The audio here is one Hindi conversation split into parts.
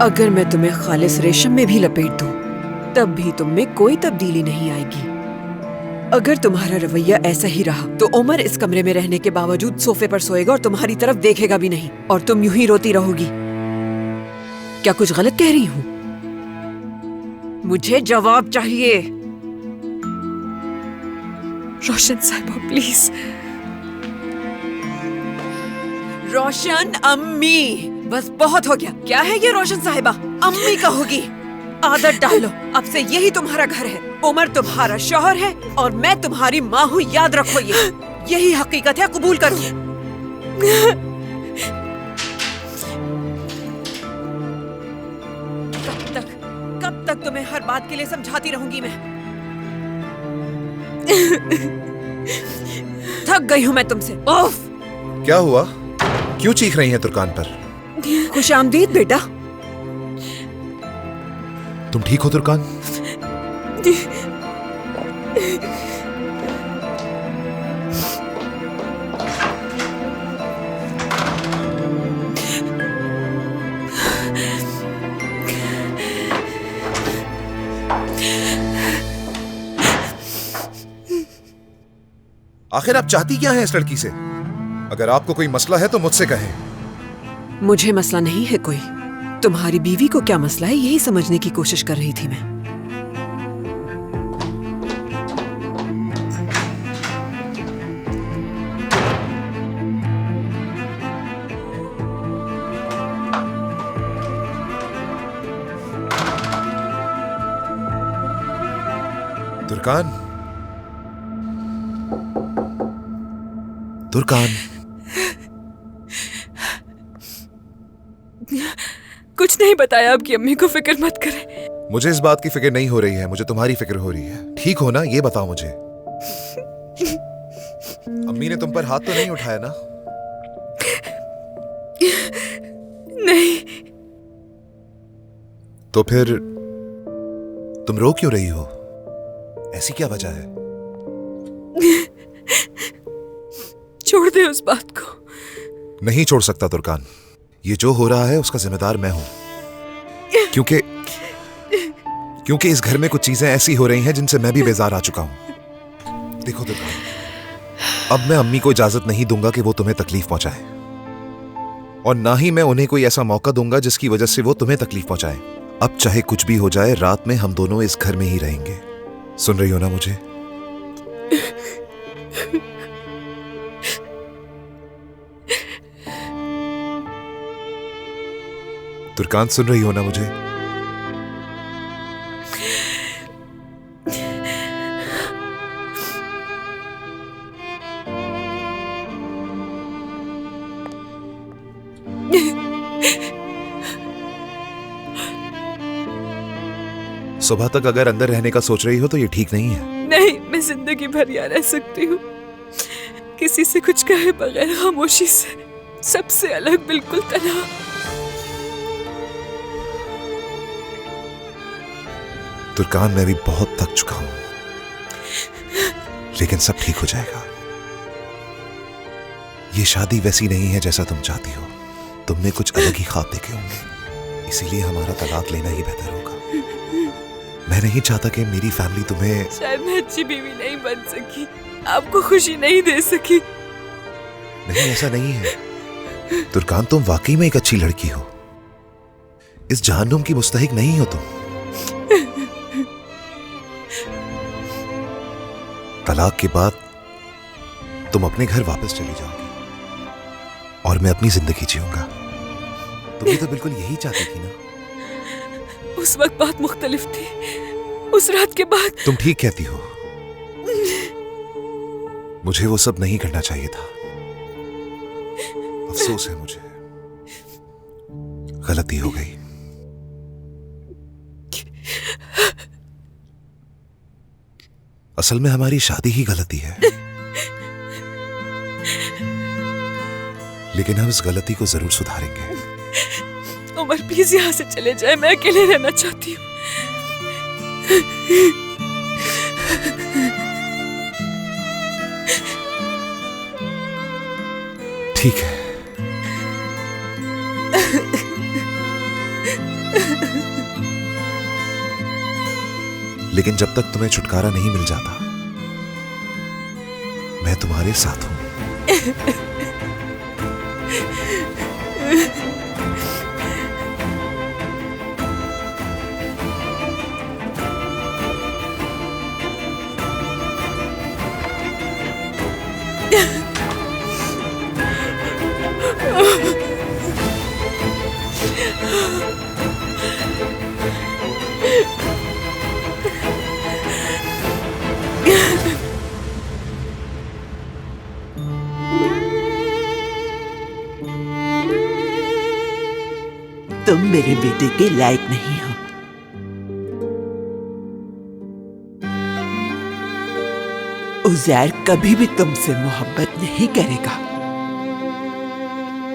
अगर मैं तुम्हें खालिस रेशम में भी लपेट दूं, तब भी तुम में कोई तब्दीली नहीं आएगी। अगर तुम्हारा रवैया ऐसा ही रहा तो उमर इस कमरे में रहने के बावजूद सोफे पर सोएगा और तुम्हारी तरफ देखेगा भी नहीं, और तुम यूं ही रोती रहोगी। क्या कुछ गलत कह रही हूँ? मुझे जवाब चाहिए। रोशन साहिबा प्लीज। रोशन अम्मी, बस बहुत हो गया। क्या है ये रोशन साहिबा? अम्मी कहोगी? आदत डालो, अब से यही तुम्हारा घर है। उमर तुम्हारा शौहर है और मैं तुम्हारी माँ हूँ, याद रखो। यही हकीकत है, कबूल करो। कब तक तुम्हें हर बात के लिए समझाती रहूंगी मैं? थक गई हूँ मैं तुमसे। ओफ! क्या हुआ? क्यों चीख रही हैं तुर्कान पर? खुशामदीद बेटा। तुम ठीक हो तुर्कान? आखिर आप चाहती क्या हैं इस लड़की से? अगर आपको कोई मसला है तो मुझसे कहें। मुझे मसला नहीं है कोई। तुम्हारी बीवी को क्या मसला है, यही समझने की कोशिश कर रही थी मैं। तुर्कान, तुर्कान, कुछ नहीं बताया आपकी अम्मी को, फिक्र मत करें। मुझे इस बात की फिक्र नहीं हो रही है, मुझे तुम्हारी फिक्र हो रही है। ठीक हो ना, ये बताओ मुझे। अम्मी ने तुम पर हाथ तो नहीं उठाया ना? नहीं। तो फिर तुम रो क्यों रही हो? ऐसी क्या वजह है? छोड़ दे उस बात को। नहीं छोड़ सकता तुर्कान। ये जो हो रहा है उसका जिम्मेदार मैं हूं, क्योंकि इस घर में कुछ चीजें ऐसी हो रही हैं जिनसे मैं भी बेजार आ चुका हूं। देखो तुर्कान, अब मैं अम्मी को इजाजत नहीं दूंगा कि वो तुम्हें तकलीफ पहुंचाए, और ना ही मैं उन्हें कोई ऐसा मौका दूंगा जिसकी वजह से वो तुम्हें तकलीफ पहुंचाए। अब चाहे कुछ भी हो जाए, रात में हम दोनों इस घर में ही रहेंगे। सुन रही हो ना मुझे? तुर्कान, सुन रही हो ना मुझे? सुबह तक अगर अंदर रहने का सोच रही हो तो ये ठीक नहीं है। नहीं, मैं जिंदगी भर यहाँ रह सकती हूँ, किसी से कुछ कहे बगैर, खामोशी से, सबसे अलग, बिल्कुल तन्हा। तुर्कान, मैं भी बहुत थक चुका हूं, लेकिन सब ठीक हो जाएगा। ये शादी वैसी नहीं है जैसा तुम चाहती हो। तुमने कुछ अलग ही ख्वाब देखे होंगे, इसीलिए हमारा तलाक लेना ही बेहतर होगा। मैं नहीं चाहता कि मेरी फैमिली तुम्हें... शायद मैं अच्छी बीवी नहीं बन सकी, आपको खुशी नहीं दे सकी। नहीं, ऐसा नहीं है तुर्कान, तुम वाकई में एक अच्छी लड़की हो। इस जहन्नुम की मुस्तहिक नहीं हो तुम। तलाक के बाद तुम अपने घर वापस चली जाओगी और मैं अपनी जिंदगी जीऊंगा। तुम भी तो बिल्कुल यही चाहती थी ना? उस वक्त बात मुख्तलिफ थी, उस रात के बाद। तुम ठीक कहती हो, मुझे वो सब नहीं करना चाहिए था। अफसोस है मुझे, गलती हो गई। असल में हमारी शादी ही गलती है, लेकिन हम इस गलती को जरूर सुधारेंगे। उमर प्लीज यहाँ से चले जाए, मैं अकेले रहना चाहती हूँ। ठीक है। लेकिन जब तक तुम्हें छुटकारा नहीं मिल जाता, मैं तुम्हारे साथ हूं। तुम मेरे बेटे के लायक नहीं हो। उज़ैर कभी भी तुमसे मोहब्बत नहीं करेगा,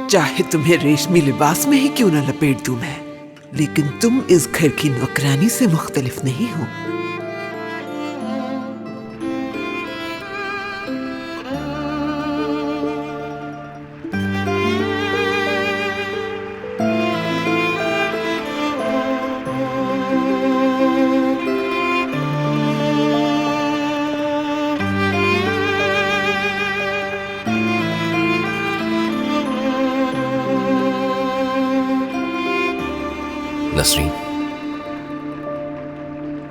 चाहे तुम्हें रेशमी लिबास में ही क्यों न लपेट दूं मैं। लेकिन तुम इस घर की नौकरानी से मुख्तलिफ नहीं हो। नसरीन,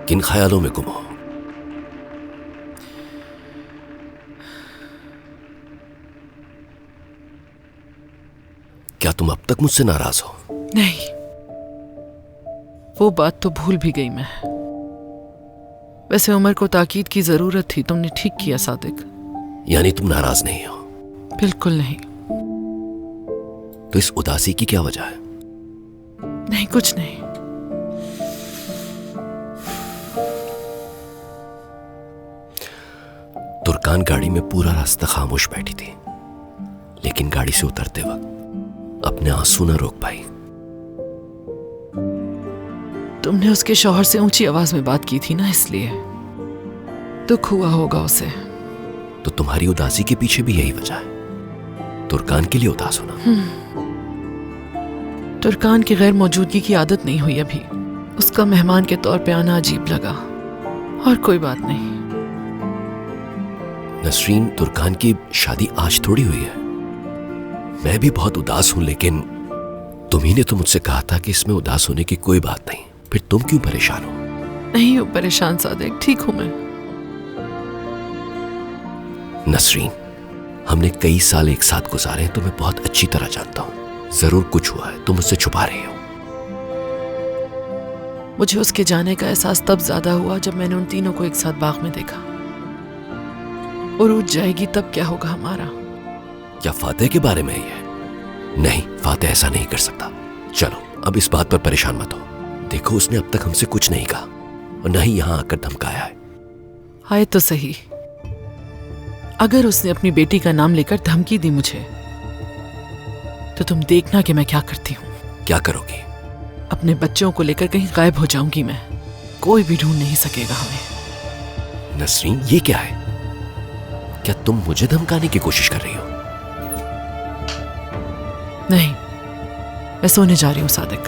किन ख्यालों में गुम हो? क्या तुम अब तक मुझसे नाराज हो? नहीं, वो बात तो भूल भी गई मैं। वैसे उमर को ताकीद की जरूरत थी, तुमने ठीक किया सादिक। यानी तुम नाराज नहीं हो? बिल्कुल नहीं। तो इस उदासी की क्या वजह है? नहीं, कुछ नहीं। तुर्कान गाड़ी में पूरा रास्ता खामोश बैठी थी, लेकिन गाड़ी से उतरते वक्त अपने आंसू न रोक पाई। तुमने उसके शौहर से ऊंची आवाज में बात की थी ना, इसलिए दुख हुआ होगा उसे। तो तुम्हारी उदासी के पीछे भी यही वजह है, तुर्कान के लिए उदास होना। तुर्कान की गैर मौजूदगी की आदत नहीं हुई अभी। उसका मेहमान के तौर पे आना अजीब लगा, और कोई बात नहीं। नसरीन, तुर्कान की शादी आज थोड़ी हुई है। मैं भी बहुत उदास हूं, लेकिन तुम्ही ने तो मुझसे कहा था कि इसमें उदास होने की कोई बात नहीं। फिर तुम क्यों परेशान हो? नहीं हूं परेशान सादिक, ठीक हूं मैं। नसरीन, हमने कई साल एक साथ गुजारे हैं, तो मैं बहुत अच्छी तरह जानता हूं। जरूर कुछ हुआ है, तुम मुझसे छुपा रहे हो। मुझे उसके जाने का एहसास तब ज्यादा हुआ जब मैंने उन तीनों को एक साथ बाग में देखा। उरूज जाएगी तब क्या होगा हमारा? क्या फातेह के बारे में ही है? नहीं, फातेह ऐसा नहीं कर सकता। चलो, अब इस बात पर परेशान मत हो। देखो, उसने अब तक हमसे कुछ नहीं कहा, और न ही यहां आकर धमकाया है। आए तो सही। अगर उसने अपनी बेटी का नाम लेकर धमकी दी मुझे, तो तुम देखना कि मैं क्या करती हूँ। क्या करोगी? अपने बच्चों को लेकर कहीं गायब हो जाऊंगी मैं। कोई भी ढूंढ नहीं सकेगा हमें। नसरीन, ये क्या है? क्या तुम मुझे धमकाने की कोशिश कर रही हो? नहीं, मैं सोने जा रही हूँ सादिक।